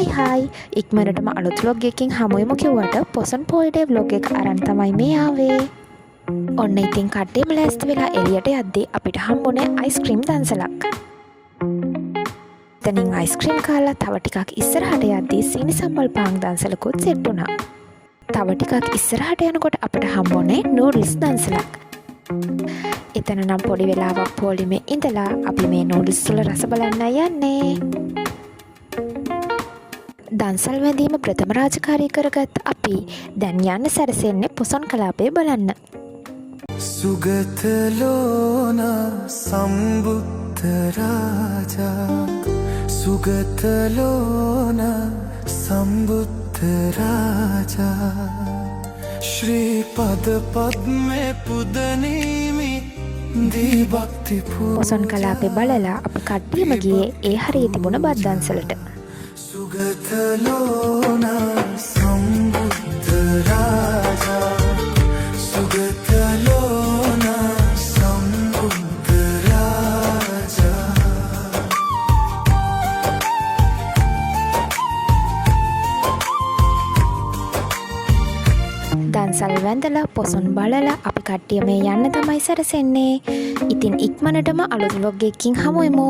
හයි ඉක්මනටම අලුත් vlog එකකින් හමුවෙමු කිව්වට පොසොන් පොයිඩේ vlog එක අරන් තමයි මේ ආවේ. ඔන්න ඉතින් කට්ටියම ලෑස්ති වෙලා එළියට යද්දී අපිට හම්බුනේ අයිස්ක්‍රීම් දන්සලක්. එතනින් අයිස්ක්‍රීම් කාලා තව ටිකක් ඉස්සරහට යද්දී සීනි සම්බල් පාන් දන්සලකුත් සෙට් වුණා. තව ටිකක් ඉස්සරහට යනකොට අපිට හම්බුනේ නූඩල්ස් දන්සලක්. එතන නම් පොඩි වෙලාවක් පොලිමේ ඉඳලා අපි මේ නූඩල්ස් වල රස බලන්න යන්නේ. දන්සල් වැඳීම ප්‍රථම රාජකාරී කරගත් අපි දැන් යන්න සැරසෙන්නේ පොසොන් කලාපය බලන්න. සුගතලෝන සම්බුද්ධ රාජා සුගතලෝන සම්බුද්ධ රාජා ශ්‍රී පද පද්මේ පුදනීමි දී භක්ති පොසොන් කලාපය බලලා අපි කට්ටියම ගියේ ඒ හරිය තිබුණ බත් දන්සලට. සුගතලෝන සම්බුද්ධ රාජා සුගතලෝන සම්බුද්ධ රාජා දන්සල් වැඳලා පොසොන් බලලා අපි කට්ටිය මේ යන්න තමයි සැරසෙන්නේ. ඉතින් ඉක්මනටම අලුත් vlog එකකින් හමුවෙමු.